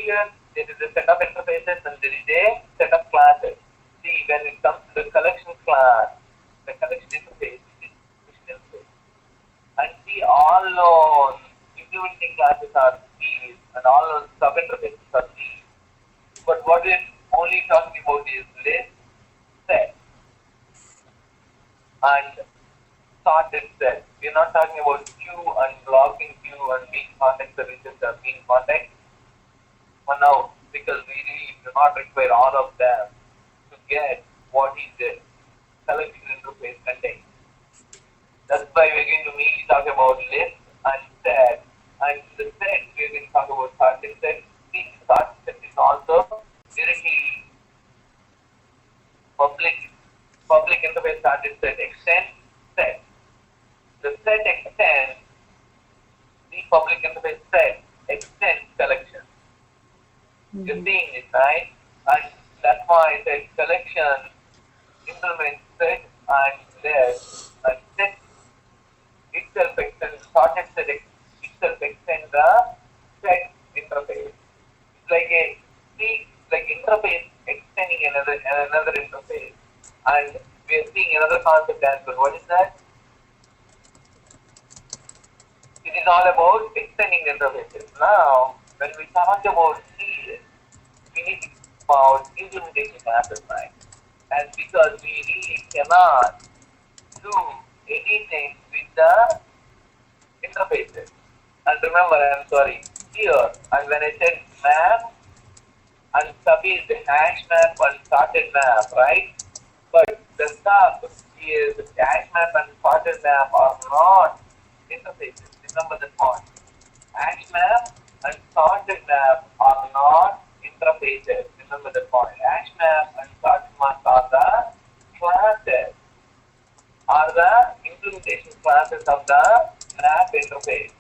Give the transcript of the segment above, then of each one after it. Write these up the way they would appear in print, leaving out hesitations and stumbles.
collection, there is a set of interfaces and there is a set of classes. See, when it comes to the collection class, the collection interface is interface. And see, all those implementing classes are these, and all those sub-interfaces are these. But what we're only talking about is list, set, and sorted set. We're not talking about queue and blocking queue and being context services or being context. For now, because we really do not require all of them to get what is the collection interface contains. That's why we're going to mainly talk about list and set. And the set, we're going to talk about sorted set. See, sorted set is also directly public interface sorted set extend set. The set extends the public interface set extends collection. You're seeing it, right? And that's why I said collection implements set and list, and set itself extends sorted set itself extends the set interface. It's like a interface extending another interface. And we are seeing another concept as well. What is that? It is all about extending interfaces. Now, when we talk about this, we need to talk about implementation classes, right? And because we really cannot do anything with the interfaces. And remember, I'm sorry, here, and when I said map, and sub is the hash map and sorted map, right? But the sub is hash map and sorted map are not interfaces. Remember the point. Hash map and sorted map are not interfaces. Remember the point. Hash map and sorted map are the classes, are the implementation classes of the map interface.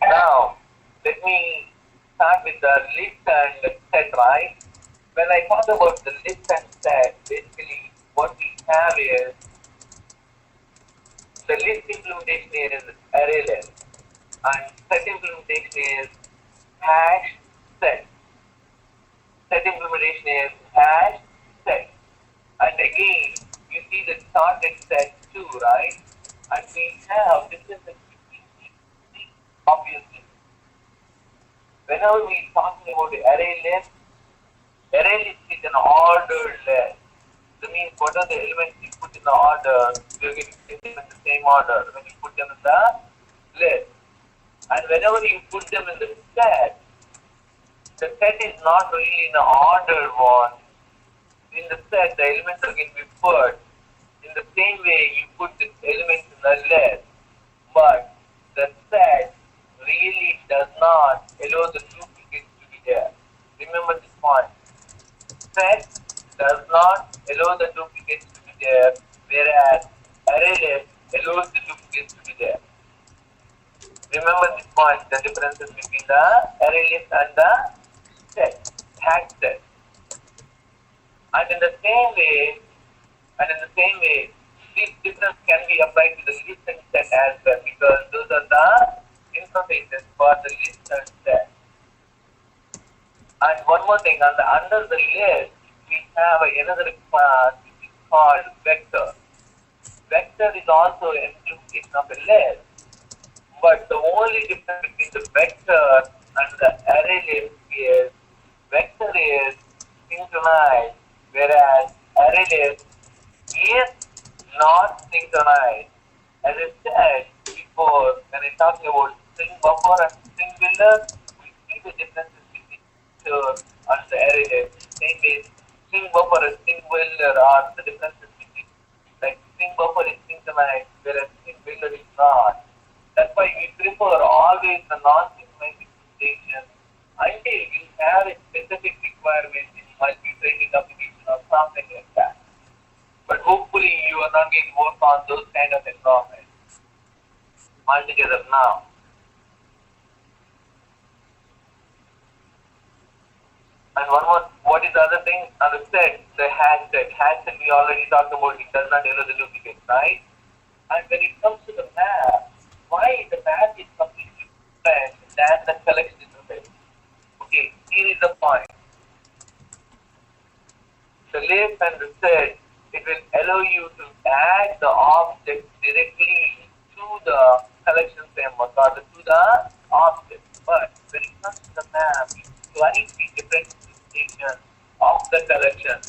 Now, let me start with the list and set, right? When I talk about the list and set, basically what we have is the list implementation is array list and set implementation is hash set. Set implementation is hash set. And again, you see the sorted set too, right? And we have differences between these, obviously. Whenever we are talking about the array list is an ordered list. That means what are the elements you put in the order, you're going to put them in the same order when you put them in the list. And whenever you put them in the set is not really in the ordered one. In the set, the elements are going to be put in the same way you put the elements in the list. But the set really does not allow the duplicates to be there. Remember this point. Set does not allow the duplicates to be there, whereas array list allows the duplicates to be there. Remember this point, the differences between the array list and the set, hash set. And in the same way, this difference can be applied to the list and set as well, because those are the interfaces for the list and set. And one more thing, under the list, we have another class which is called vector. Vector is also an implementation of a list, but the only difference between the vector and the array list is vector is synchronized, whereas array list is not synchronized. As I said before, when I talked about string buffer and string builder, we see the differences between vector and the array list. Same way, string buffer and string builder are the differences between, like string buffer is synchronized, whereas string builder is not. That's why we prefer always the non-synchronized implementation until you have a specific requirement in multi-threading application or something like that. But hopefully you are not going to work on those kind of environments altogether now. And one more, what is the other thing? As I said, the hash set. Hash set we already talked about, it does not allow the duplicates, right? And when it comes to the map, why the map is completely different than the collection interface? point. The list and the set, it will allow you to add the object directly to the collection framework or to the object. But when it comes to the map, it's slightly different implementation of the collection.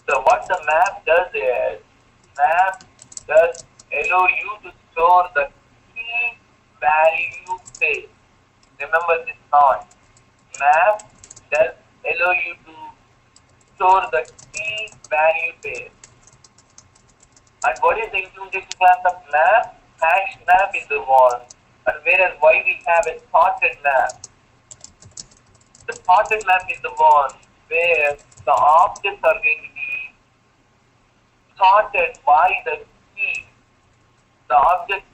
So what the map does is, map does allow you to store the key value page. Remember this point. Map does allow you to store the key value page. And what is the implementation class of map? Hash map is the one. And whereas why we have a sorted map? The sorted map is the one where the objects are going to be sorted by the key. The objects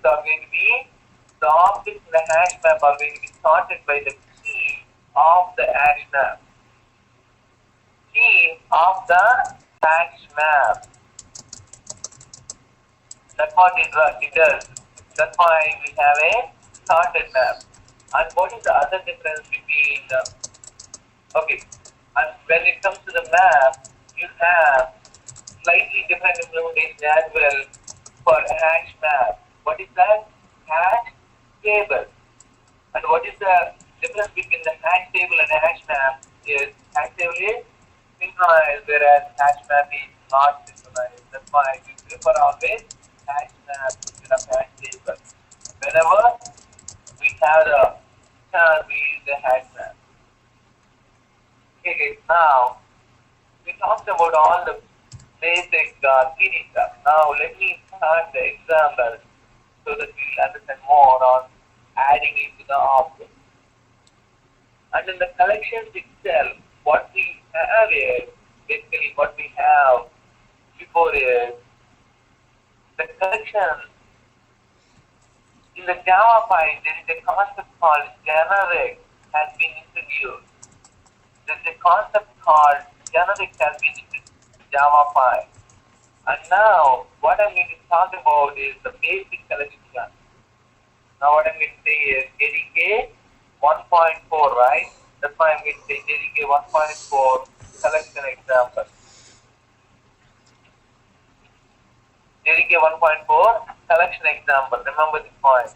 in the hash map are going to be sorted by the key of the hash map. Key of the hash map. That's what it does. That's why we have a sorted map. And what is the other difference between and when it comes to the map, you have slightly different implementation as well for a hash map. What is that? Hash table. And what is the difference between the hash table and a hash map? Is hash table is synchronized, whereas hash map is not synchronized. That's why we prefer always hash map instead of hash table. Whenever we have the chance, we use the hash map. Okay, now we talked about all the basic theory stuff. Now let me start the example so that we will understand more on adding it to the object. And in the collections itself, what we have is, basically what we have before is, the collection. In the Java file, there is a concept called generic has been introduced. There is a concept called generic has been introduced in the Java file. And now, what I'm going to talk about is the basic collection class. Now, what I'm going to say is JDK 1.4, right? That's why I'm going to say JDK 1.4 collection example. JDK 1.4 collection example. Remember this point.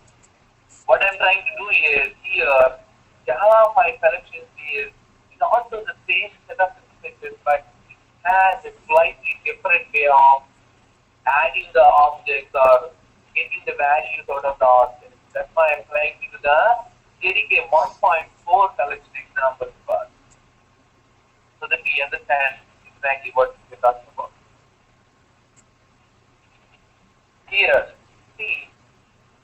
What I'm trying to do is here, Java file collections is also the same set of interfaces, but it has a slightly different way of adding the objects or getting the values out of the objects. That's why I'm trying to do the JDK 1.4 collection example first, so that we understand exactly what we're talking about. Here, see,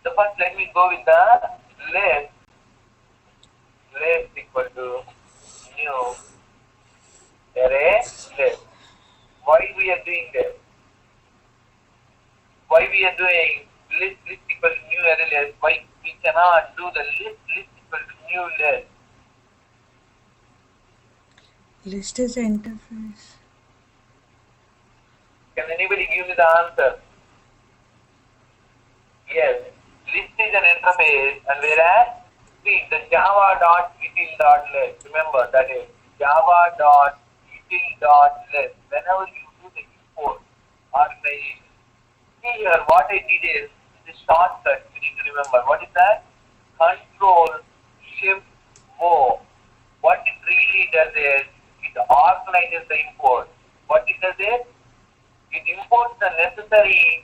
the first let me go with the list equal to new array list. Why we are doing this? Why we are doing list equal to new array list? Why we cannot do the list equal to new list? List is interface. Can anybody give me the answer? Yes, list is an interface, and whereas, see, the java.util.list, remember that is java.util.list, whenever you do the import organization. See here, what I did is the shortcut, you need to remember. What is that? Control-Shift-O. What it really does is, it organizes the import. What it does is, it imports the necessary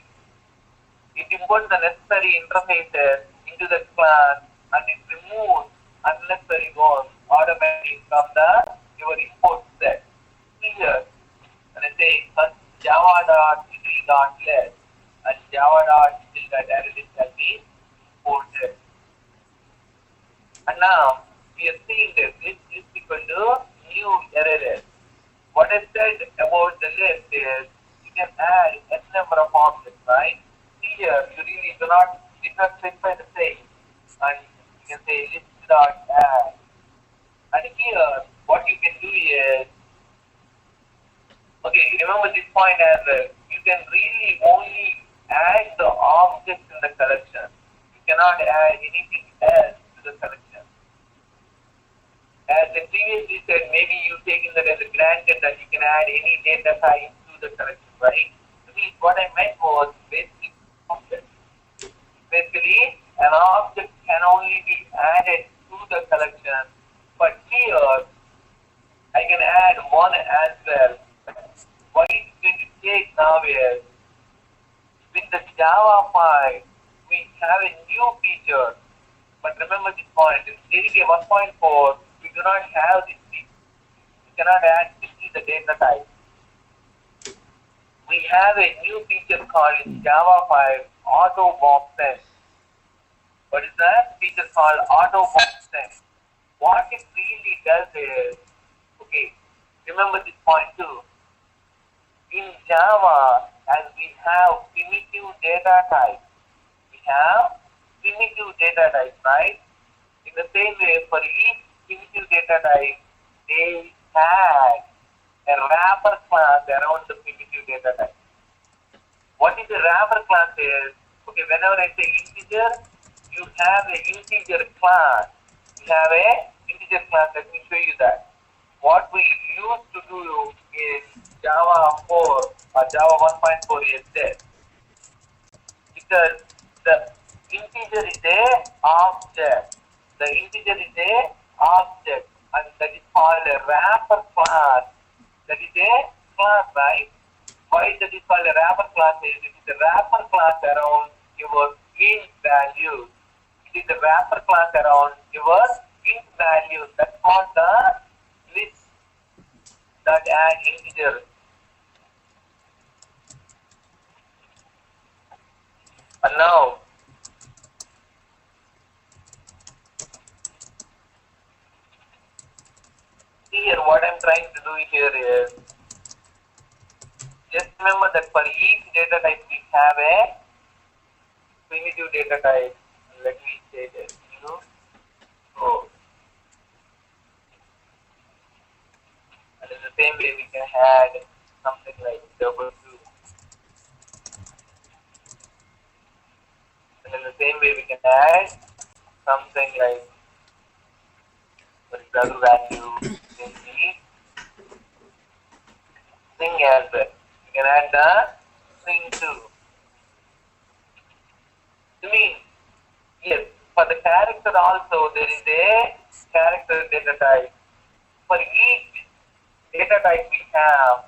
interfaces into the class, and it removes unnecessary ones automatically from your import set. Here, when I say java.util.list and java.util.arraylist has been imported. And now we are seeing this list is equal to new array list. What I said about the list is you can add n number of objects, right? Here you really did not specify the same, and you can say list.add. And here what you can do is, okay, remember this point as well. You can really only add the objects in the collection. You cannot add anything else to the collection. As I previously said, maybe you taken that as a granted that you can add any data type to the collection, right? To me, what I meant was basically object. Basically, an object can only be added to the collection, but here I can add one as well. What it's going to take now is with the Java 5, we have a new feature. But remember this point, in JDK 1.4, we do not have this feature. We cannot add simply the data type. We have a new feature called in Java 5 auto box sense. What is that feature called auto box sense? What it really does is, okay, remember this point too. In Java, as we have primitive data type, we have primitive data type, right? In the same way, for each primitive data type, they had a wrapper class around the primitive data type. What is a wrapper class is, okay, whenever I say integer, you have an integer class. You have a integer class. Let me show you that. What we used to do in Java 4 or Java 1.4 is this. Because the integer is a object. The integer is a object, and that is called a wrapper class. That is a class, right? Why that is called a wrapper class is it is a wrapper class around your int values. It is a wrapper class around your int values. That's called the list that add integer. And now, here what I'm trying to do here is, just remember that for each data type we have a primitive data type. Let me say that, oh. And in the same way we can add something like double 2. And in the same way we can add something like, for example, value in the string as well. You can add the string too. To me, yes, for the character also there is a character data type. For each data type we have,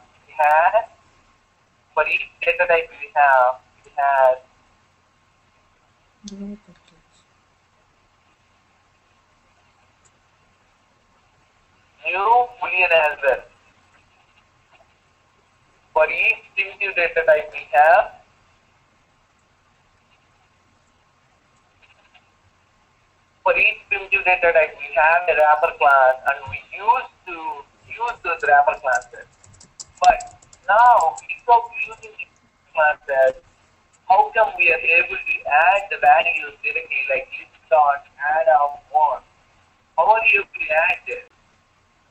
for each data type we have, it has new boolean as well. For each primitive data type we have a wrapper class, and we used to use those wrapper classes. But now, without using these classes, how come we are able to add the values directly, like list.add of 1? How are you able to add this?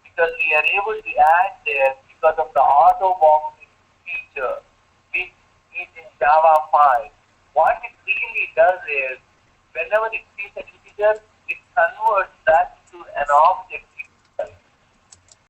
Because we are able to add this because of the auto boxing feature, which is in Java 5. What it really does is, whenever it sees an integer, it converts that to an object